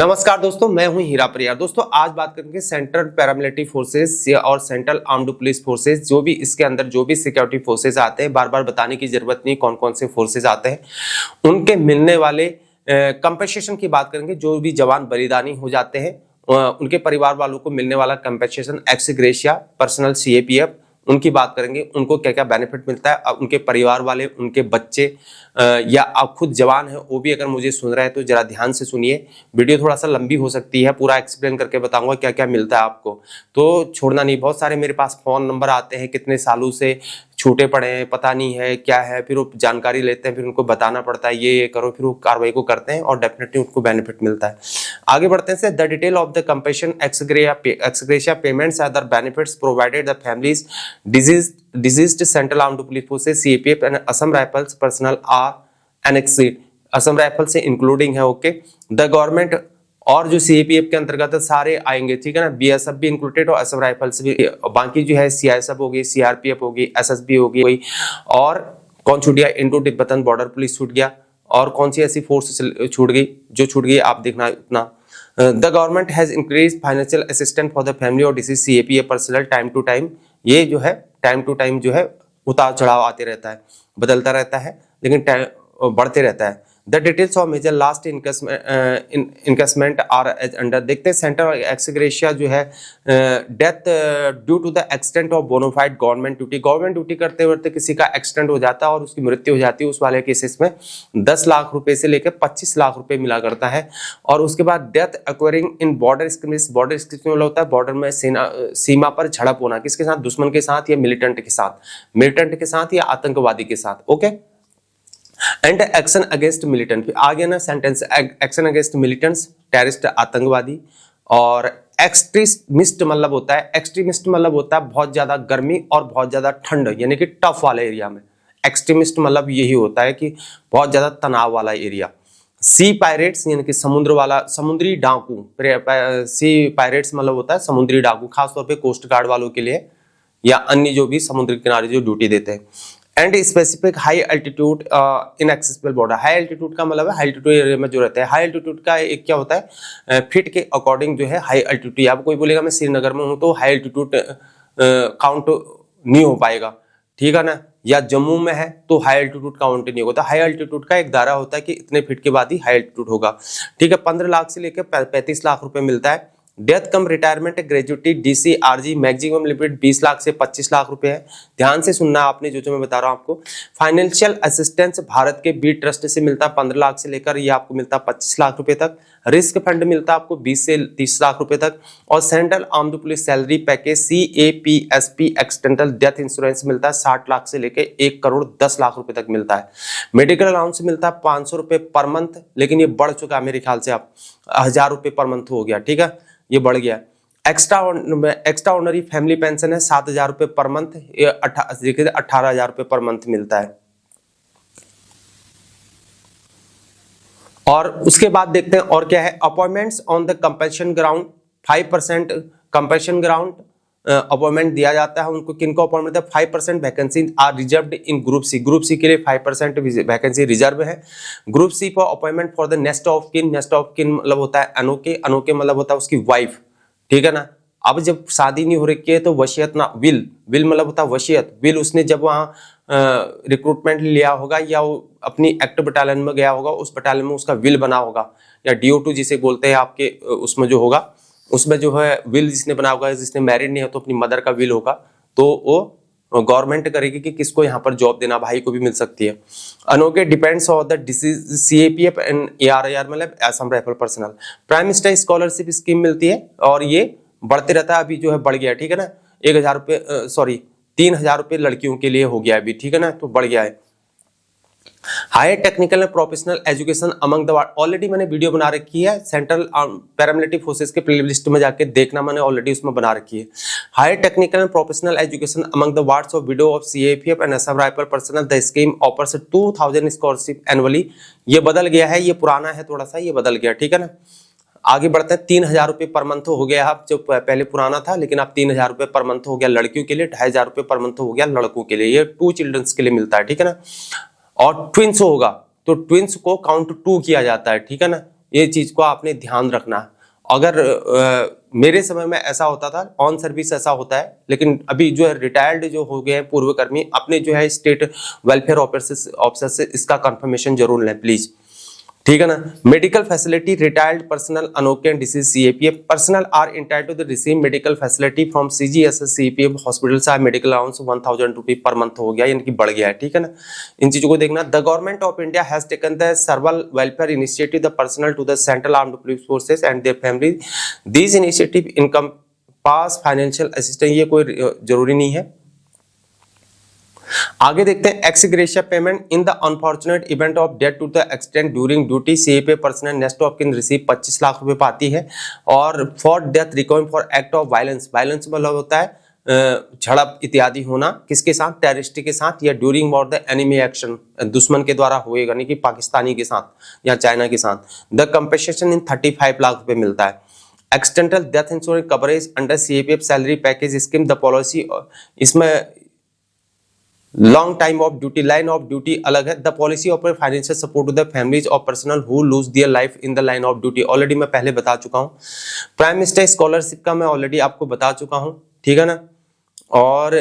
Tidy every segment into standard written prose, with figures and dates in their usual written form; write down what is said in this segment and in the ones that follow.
नमस्कार दोस्तों, मैं हूं हीरा परियार। दोस्तों आज बात करेंगे सेंट्रल पैरामिलिट्री फोर्सेस और सेंट्रल आर्म्ड पुलिस फोर्सेस, जो भी इसके अंदर जो भी सिक्योरिटी फोर्सेस आते हैं, बार बार बताने की जरूरत नहीं कौन कौन से फोर्सेस आते हैं, उनके मिलने वाले कंपेंसेशन की बात करेंगे। जो भी जवान बलिदानी हो जाते हैं उनके परिवार वालों को मिलने वाला compensation, x gratia, personal CAPF, उनकी बात करेंगे। उनको क्या क्या बेनिफिट मिलता है, उनके परिवार वाले, उनके बच्चे या आप खुद जवान है वो भी अगर मुझे सुन रहे हैं तो जरा ध्यान से सुनिए। वीडियो थोड़ा सा लंबी हो सकती है, पूरा एक्सप्लेन करके बताऊंगा क्या क्या मिलता है आपको, तो छोड़ना नहीं। बहुत सारे मेरे पास फोन नंबर आते हैं, कितने सालों से छूटे पड़े हैं, पता नहीं है क्या है, फिर वो जानकारी लेते हैं, फिर उनको बताना पड़ता है ये करो, फिर वो कार्रवाई को करते हैं और डेफिनेटली उनको बेनिफिट मिलता है। आगे बढ़ते हैं। The detail of the compensation, ex gratia payments, other benefits provided the families deceased central armed police forces CAPF and Assam rifles personnel are annexed. Assam rifle से इंक्लूडिंग है। ओके, द गवर्नमेंट और जो सीएपीएफ के अंतर्गत सारे आएंगे, ठीक है ना। बीएसएफ भी इंक्लूडेड और असम राइफल्स भी। बाकी जो है सीआईएसएफ होगी, सीआरपीएफ होगी, एसएसबी होगी, और कौन छूट गया, इंडो तिब्बतन बॉर्डर पुलिस छूट गया, और कौन सी ऐसी फोर्स छूट गई जो छूट गई आप देखना उतना। The government has increase financial assistant for the family और deceased CAPF personnel time to time. ये जो है टाइम टू टाइम जो है उतार चढ़ाव आते रहता है, बदलता रहता है, लेकिन बढ़ते रहता है। The details of major last encashment are as under. देखते हैं सेंटर एक्स ग्रेशिया जो है death due to the extent of bona fide government duty. Government duty करते वक्त किसी का एक्सीडेंट हो जाता है और उसकी मृत्यु हो जाती है, उस वाले केसेस में 10 लाख रुपए से लेकर 25 लाख रुपए मिला करता है। और उसके बाद डेथ अक्वरिंग इन बॉर्डर स्क्रिमिस। बॉर्डर स्क्रिमिस होता है बॉर्डर में सीमा पर झड़प होना, किसके साथ, दुश्मन के साथ या मिलिटेंट के साथ, मिलिटेंट के साथ या आतंकवादी के साथ। Okay, and action against militant. फिर आगे ना sentence, action against militants, terrorist, आतंकवादी। और एक्सट्रीमिस्ट मतलब होता है, एक्सट्रीमिस्ट मतलब होता है बहुत ज्यादा गर्मी और बहुत ज्यादा ठंड, यानी कि टफ वाले एरिया में। एक्सट्रीमिस्ट मतलब यही होता है कि बहुत ज्यादा तनाव वाला एरिया। सी पायरेट्स यानी कि समुद्र वाला, समुद्री डाकू। सी पायरेट्स मतलब होता है समुद्री डाकू, खासतौर पे कोस्ट गार्ड वालों के लिए या अन्य जो भी समुद्र किनारे जो ड्यूटी देते हैं। And specific high altitude inaccessible border. High altitude का मतलब है हाई एल्टीट्यूड एरिया में जो रहते हैं। हाई एल्टीट्यूड का एक क्या होता है, फिट के अकॉर्डिंग जो है हाई एल्टीट्यूड। आप कोई बोलेगा मैं श्रीनगर में हूं तो हाई एल्टीट्यूड काउंट नहीं हो पाएगा, ठीक है ना। या जम्मू में है तो हाई एल्टीट्यूड काउंट नहीं होगा। हाई एल्टीट्यूड का एक दायरा होता है कि इतने फीट के बाद ही हाई एल्टीट्यूड होगा, ठीक है। 15 लाख से लेकर 35 लाख रुपए मिलता है। Death cum retirement gratuity DC RG maximum limit 20 lakh से 25 लाख रुपए है। ध्यान से सुनना आपने जो मैं बता रहा हूं आपको। फाइनेंशियल असिस्टेंस भारत के बी ट्रस्ट से मिलता है 15 लाख से लेकर ये आपको मिलता है 25 लाख रुपए तक। रिस्क फंड मिलता है आपको 20 से 30 लाख रुपए तक। और central armed police salary package CAPSP extended death insurance मिलता है 60 लाख से लेकर 1 करोड़ 10 लाख रुपए तक मिलता है। मेडिकल अलाउंस मिलता है 500 रुपए पर मंथ, लेकिन ये बढ़ चुका है मेरे ख्याल से, आप 1000 रुपए पर मंथ हो गया, ठीक है, ये बढ़ गया। एक्स्ट्रा ऑर्डिनरी फैमिली पेंशन है 7000 रुपए पर मंथ, ये 18,000 रुपए पर मंथ मिलता है। और उसके बाद देखते हैं और क्या है। Appointments on the compensation ground, 5% compensation ground appointment दिया जाता है उनको। किनको अपॉइंटमेंट है, 5% vacancy are reserved in group C. Group C के लिए 5% वैकेंसी रिजर्व है। Group C for appointment for the next of kin. Next of kin मतलब होता है अनोखे, अनोखे मतलब होता है उसकी वाइफ, ठीक है ना। अब जब शादी नहीं हो रखी है तो वसीयत ना, विल, विल मतलब होता है वसीयत। विल उसने जब वहाँ रिक्रूटमेंट लिया होगा या वो अपनी एक्ट बटालियन में गया होगा, उस बटालियन में उसका विल बना होगा, या DO2 जिसे बोलते हैं आपके, उसमें जो होगा उसमें जो है विल जिसने बना होगा, जिसने मैरिड नहीं है तो अपनी मदर का विल होगा, तो वो गवर्नमेंट करेगी कि किसको यहाँ पर जॉब देना, भाई को भी मिल सकती है। अनोखे depends on the CAPF and ARIR मतलब Assam rifle personal. Prime minister scholarship scheme मिलती है और ये बढ़ते रहता है, अभी जो है बढ़ गया, ठीक है ना। 1000 रुपये, सॉरी 3000 रुपये लड़कियों के लिए हो गया अभी, ठीक है ना, तो बढ़ गया है। Higher technical and professional education among the, already मैंने वीडियो बना रखी है सेंट्रल पैरामिलिट्री फोर्सेस के प्लेलिस्ट में जाके देखना, मैंने ऑलरेडी उसमें बना रखी है। Higher technical and professional education among the wards of widow of CAPF and Assam rifle personnel, the scheme offers 2000 scholarship annually. ये बदल गया है, ये पुराना है थोड़ा सा, ये बदल गया, ठीक है ना। आगे बढ़ते हैं। 3000 रुपये पर मंथ हो गया, आप जो पहले पुराना था, लेकिन अब 3000 रुपये पर मंथ हो गया लड़कियों के लिए, 2500 रुपये पर मंथ हो गया लड़कों के लिए। ये 2 चिल्ड्रंस के लिए मिलता है, ठीक है ना। और ट्विंस होगा तो ट्विंस को काउंट 2 किया जाता है, ठीक है ना। ये चीज को आपने ध्यान रखना है। अगर मेरे समय में ऐसा होता था, ऑन सर्विस ऐसा होता है, लेकिन अभी जो है रिटायर्ड जो हो गए हैं पूर्वकर्मी, अपने जो है स्टेट वेलफेयर ऑफिसर से इसका कंफर्मेशन जरूर लें प्लीज, ठीक है ना। मेडिकल फैसिलिटी, रिटायर्ड पर्सनल अनोकेन disease CAPF personnel are entitled to receive medical facility from CGHS CAPF hospitals are medical allowance 1000 रुपये पर मंथ हो गया, यानी कि बढ़ गया है, ठीक है ना। इन चीजों को देखना। The government of India has taken the several welfare initiative the personnel to the central armed police forces and their family. These initiative encompass financial assistance, ये कोई जरूरी नहीं है। आगे देखते हैं। Ex gratia payment in the unfortunate event of death to the extent during duty CAPF personnel next of kin receive 25 lakh रुपए पाती है। और for death recovery for act of violence, violence मतलब होता है झड़प इत्यादि होना, किसके साथ, टेररिस्ट के साथ, या during war the enemy action, दुश्मन के द्वारा होएगा, यानी कि पाकिस्तानी के साथ या चाइना के साथ, द कंपेंसेशन इन 35 लाख रुपए मिलता है। Extended death insurance coverage under CAPF salary package scheme, the policy, इसमें long time off duty, line of duty अलग है। The policy of financial support to the families of personnel who lose their life in the line of duty, already मैं पहले बता चुका हूँ। Prime minister scholarship का मैं ऑलरेडी आपको बता चुका हूँ, ठीक है ना। और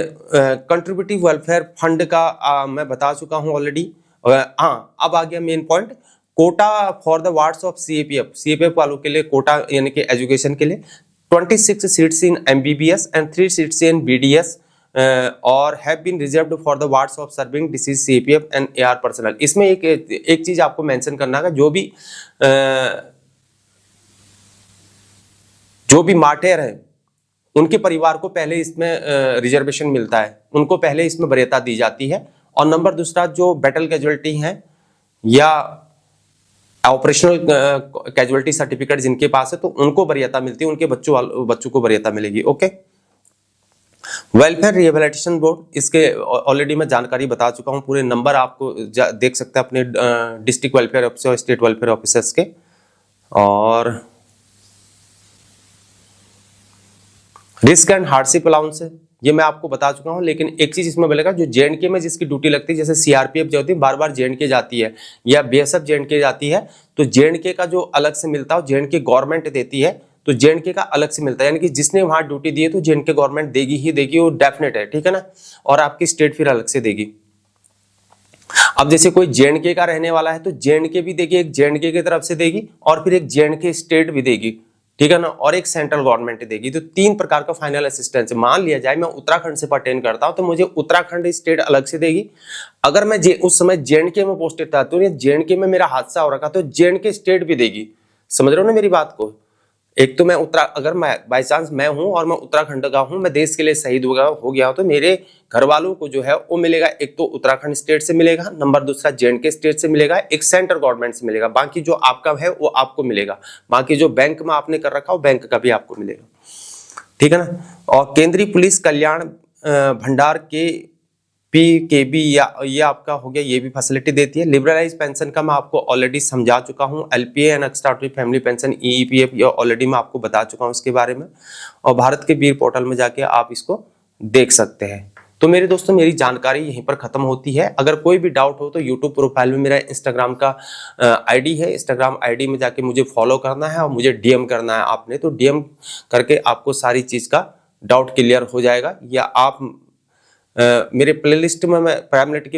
कंट्रीब्यूटिव वेलफेयर फंड का मैं बता चुका हूँ ऑलरेडी। हाँ, अब आ गया main point, quota for the wards of CAPF वालों के लिए कोटा, यानी कि एजुकेशन के लिए 26 seats in MBBS and 3 seats in BDS और have been reserved for the wards of serving deceased CAPF and AR personnel. इसमें एक चीज आपको मेंशन करना है, जो भी मार्टेर है उनके परिवार को पहले इसमें रिजर्वेशन मिलता है, उनको पहले इसमें वरीयता दी जाती है। और नंबर दूसरा, जो बैटल कैजुअलिटी हैं या ऑपरेशनल कैजुअलिटी सर्टिफिकेट जिनके पास है, तो उनको वरीयता मिलती है, उनके बच्चों को वरीयता मिलेगी। ओके। वेलफेयर रिहेबिलिटेशन बोर्ड, इसके ऑलरेडी मैं जानकारी बता चुका हूं, पूरे नंबर आपको देख सकते हैं अपने डिस्ट्रिक्ट वेलफेयर ऑफिसर और स्टेट वेलफेयर ऑफिसर्स के। और रिस्क एंड हार्डशिप अलाउंस है, ये मैं आपको बता चुका हूं, लेकिन एक चीज इसमें बोलेगा, जो JNK में जिसकी ड्यूटी लगती है, जैसे CRPF जो होती है बार बार JNK जाती है या BSF JNK जाती है, तो JNK का जो अलग से मिलता है JNK गवर्नमेंट देती है, तो JNK का अलग से मिलता है, यानी कि जिसने वहां ड्यूटी दी है तो JNK गवर्नमेंट देगी ही देगी, वो डेफिनेट है, ठीक है ना। और आपकी स्टेट फिर अलग से देगी। अब जैसे कोई JNK का रहने वाला है तो JNK भी देगी, एक JNK की तरफ से देगी और फिर एक JNK स्टेट भी देगी, ठीक है ना, और एक सेंट्रल गवर्नमेंट देगी। तो 3 प्रकार का फाइनल असिस्टेंस। मान लिया जाए मैं उत्तराखंड से पर्टेन करता हूं, तो मुझे उत्तराखंड स्टेट अलग से देगी। अगर मैं उस समय JNK में पोस्टेड था, तो JNK में मेरा हादसा हो रखा, तो JNK स्टेट भी देगी। समझ रहे हो ना मेरी बात को। एक तो मैं अगर मैं बाई चांस मैं हूं और मैं उत्तराखंड का हूं, मैं देश के लिए शहीद हो गया तो मेरे घर वालों को जो है वो मिलेगा, एक तो उत्तराखंड स्टेट से मिलेगा, नंबर दूसरा JNK स्टेट से मिलेगा, एक सेंट्रल गवर्नमेंट से मिलेगा, बाकी जो आपका है वो आपको मिलेगा, बाकी जो बैंक में आपने कर रखा हो बैंक का भी आपको मिलेगा, ठीक है ना। और केंद्रीय पुलिस कल्याण भंडार के PKB या ये आपका हो गया, ये भी फैसिलिटी देती है। लिबरलाइज पेंशन का मैं आपको ऑलरेडी समझा चुका हूँ। LPA and extraordinary family pension EPF ये ऑलरेडी मैं आपको बता चुका हूँ इसके बारे में, और भारत के वीर पोर्टल में जाके आप इसको देख सकते हैं। तो मेरे दोस्तों, मेरी जानकारी यहीं पर खत्म होती है। अगर कोई भी डाउट हो तो यूट्यूब प्रोफाइल में मेरा इंस्टाग्राम का ID है, इंस्टाग्राम ID में जाके मुझे फॉलो करना है और मुझे DM करना है आपने, तो DM करके आपको सारी चीज का डाउट क्लियर हो जाएगा। या आप मेरे प्लेलिस्ट में मैं पैरामिलिट्री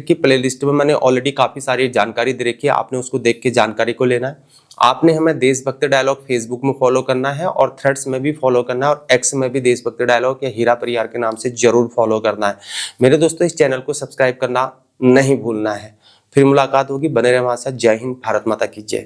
की प्लेलिस्ट में मैंने ऑलरेडी काफी सारी जानकारी दे रखी है, आपने उसको देख के जानकारी को लेना है। आपने हमें देशभक्ति डायलॉग फेसबुक में फॉलो करना है और थ्रेड्स में भी फॉलो करना है, और X में भी देशभक्ति डायलॉग या हीरा परियार के नाम से जरूर फॉलो करना है। मेरे दोस्तों, इस चैनल को सब्सक्राइब करना नहीं भूलना है। फिर मुलाकात होगी, बने रहे हमारे साथ। जय हिंद, भारत माता की जय।